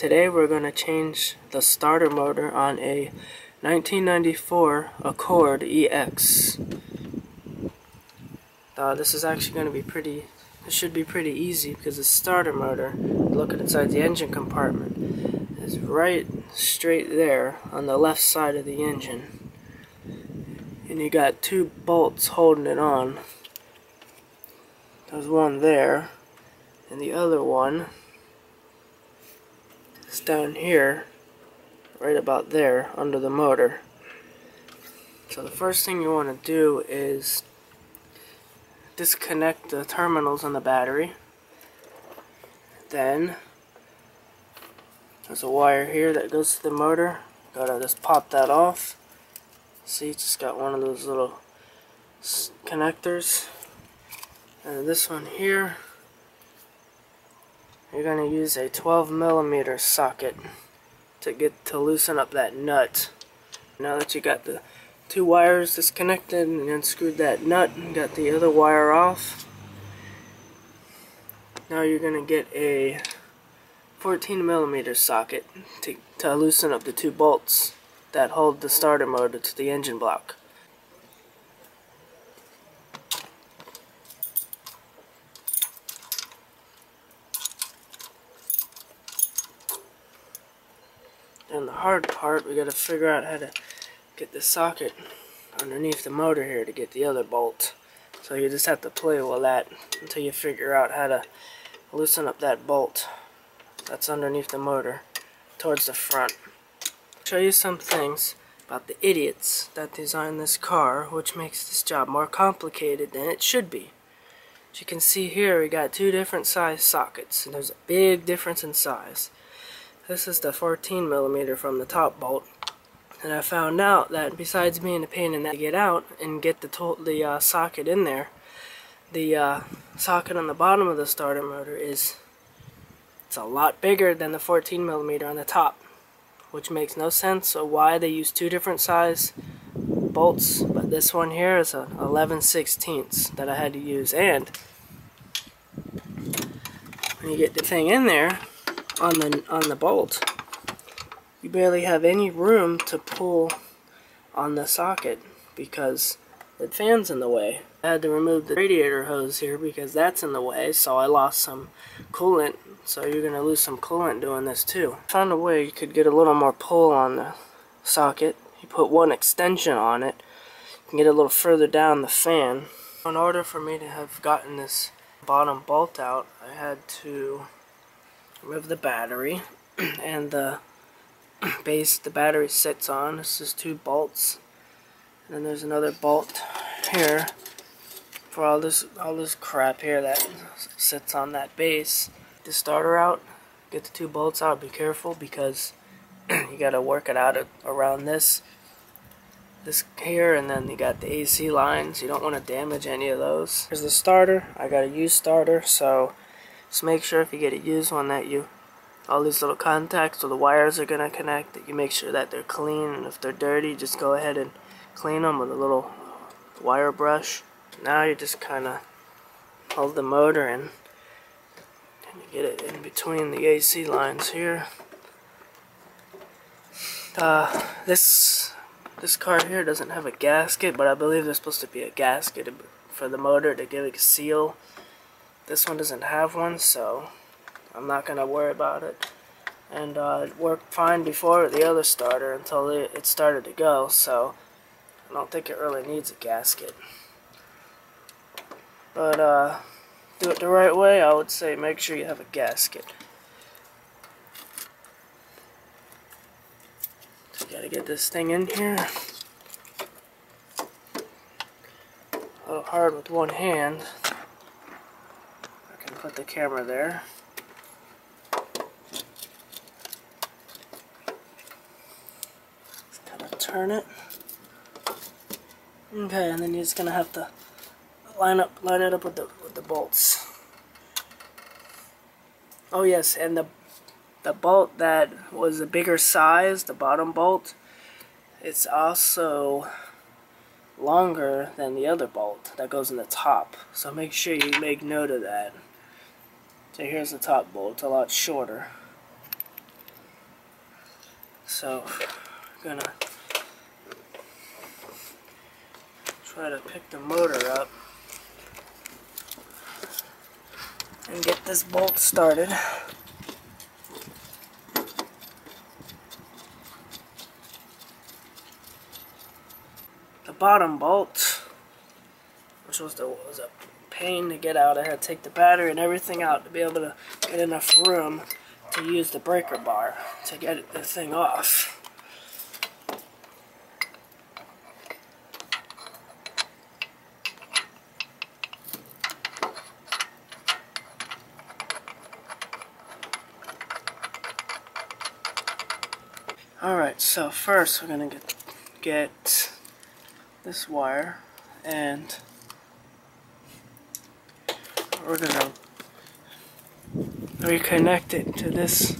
Today we're going to change the starter motor on a 1994 Accord EX. This is actually going to be this should be pretty easy because the starter motor, looking inside the engine compartment, is right straight there on the left side of the engine. And you got two bolts holding it on. There's one there, and the other one is down here, right about there, under the motor. So the first thing you want to do is disconnect the terminals on the battery. Then there's a wire here that goes to the motor. Gotta just pop that off. See, it's just got one of those little connectors. And this one here, you're gonna use a 12mm socket to loosen up that nut. Now that you got the two wires disconnected and unscrewed that nut and got the other wire off, now you're gonna get a 14mm socket to loosen up the two bolts that hold the starter motor to the engine block. And the hard part, we gotta figure out how to get the socket underneath the motor here to get the other bolt. So you just have to play with that until you figure out how to loosen up that bolt that's underneath the motor towards the front. I'll show you some things about the idiots that designed this car, which makes this job more complicated than it should be. As you can see here, we got two different size sockets, and there's a big difference in size. This is the 14mm from the top bolt, and I found out that besides being a pain in the neck to get out and get the socket in there, the socket on the bottom of the starter motor it's a lot bigger than the 14mm on the top, which makes no sense. So why they use two different size bolts, but this one here is a 11/16 that I had to use. And when you get the thing in there on the bolt, you barely have any room to pull on the socket because the fan's in the way. I had to remove the radiator hose here because that's in the way, so I lost some coolant. So you're going to lose some coolant doing this too. I found a way you could get a little more pull on the socket. You put one extension on it, you can get a little further down the fan. In order for me to have gotten this bottom bolt out, I had to remove the battery and the base the battery sits on. This is two bolts, and then there's another bolt here for all this crap here that sits on that base. The starter out, get the two bolts out. Be careful because you gotta work it out around this here, and then you got the AC lines. You don't want to damage any of those. Here's the starter. I got a used starter, so just make sure if you get a used one that all these little contacts or the wires are gonna connect, that you make sure that they're clean, and if they're dirty, just go ahead and clean them with a little wire brush. Now you just kind of hold the motor and you get it in between the AC lines here. This car here doesn't have a gasket, but I believe there's supposed to be a gasket for the motor to give it a seal. This one doesn't have one, so I'm not gonna worry about it. And it worked fine before the other starter until it started to go, so I don't think it really needs a gasket. But do it the right way, I would say make sure you have a gasket. So you gotta get this thing in here. A little hard with one hand. I can put the camera there. Just kind of turn it. Okay, and then you're just gonna have to line it up with the bolts. Oh yes, and the bolt that was a bigger size, the bottom bolt, it's also longer than the other bolt that goes in the top. So make sure you make note of that. So here's the top bolt, it's a lot shorter. So I'm gonna try to pick the motor up and get this bolt started. The bottom bolt, which was a pain to get out. I had to take the battery and everything out to be able to get enough room to use the breaker bar to get the thing off. Alright, so first we're going to get this wire, and we're going to reconnect it to this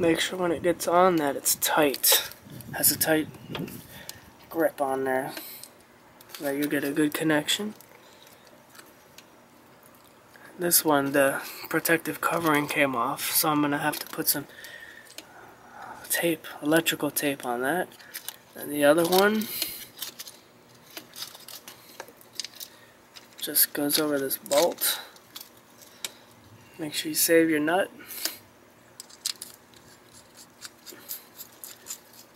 make sure when it gets on that it's tight, has a tight grip on there so that you get a good connection. This one, the protective covering came off, so I'm going to have to put some tape, electrical tape on that. And the other one just goes over this bolt. Make sure you save your nut.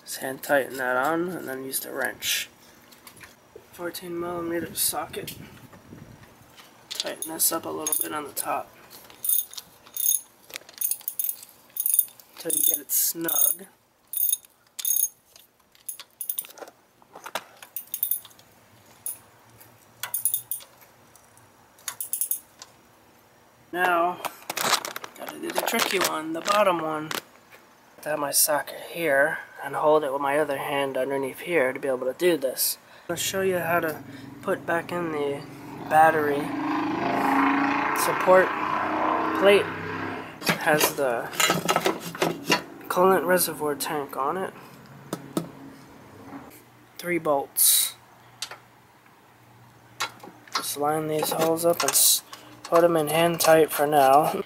Just hand tighten that on and then use the wrench. 14mm socket. Tighten this up a little bit on the top until you get it snug. Now, gotta do the tricky one, the bottom one. I have my socket here and hold it with my other hand underneath here to be able to do this. I'm going to show you how to put back in the battery support plate. It has the coolant reservoir tank on it. 3 bolts. Just line these holes up and put them in hand tight for now.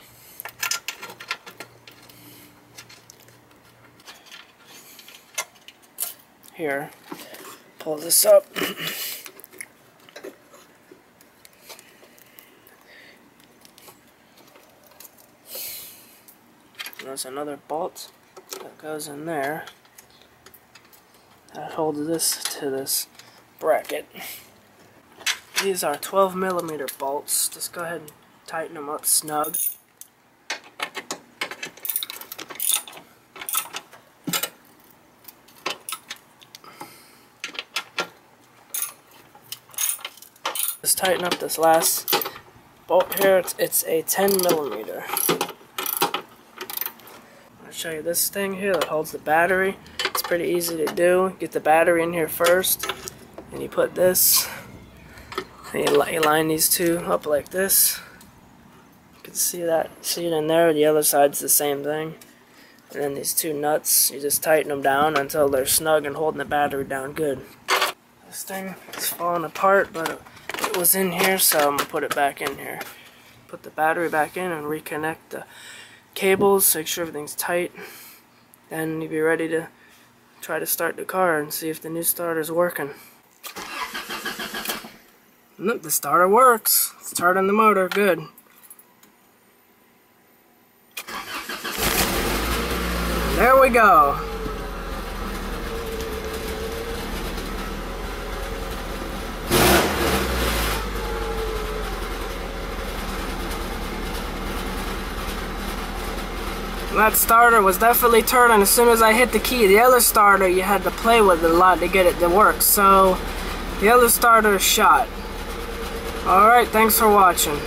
Here, pull this up. There's another bolt that goes in there that holds this to this bracket. These are 12mm bolts. Just go ahead and tighten them up snug. Just tighten up this last bolt here. It's a 10mm. I'll show you this thing here that holds the battery. It's pretty easy to do. Get the battery in here first, and you put this, and you line these two up like this. You can see it in there. The other side's the same thing. And then these 2 nuts, you just tighten them down until they're snug and holding the battery down good. This thing is falling apart, but it was in here, so I'm gonna put it back in here. Put the battery back in and reconnect the cables, make sure everything's tight. Then you'll be ready to try to start the car and see if the new starter's working. Look, the starter works. Starting the motor, good. There we go. That starter was definitely turning as soon as I hit the key. The other starter, you had to play with it a lot to get it to work. So, the other starter is shot. Alright, thanks for watching.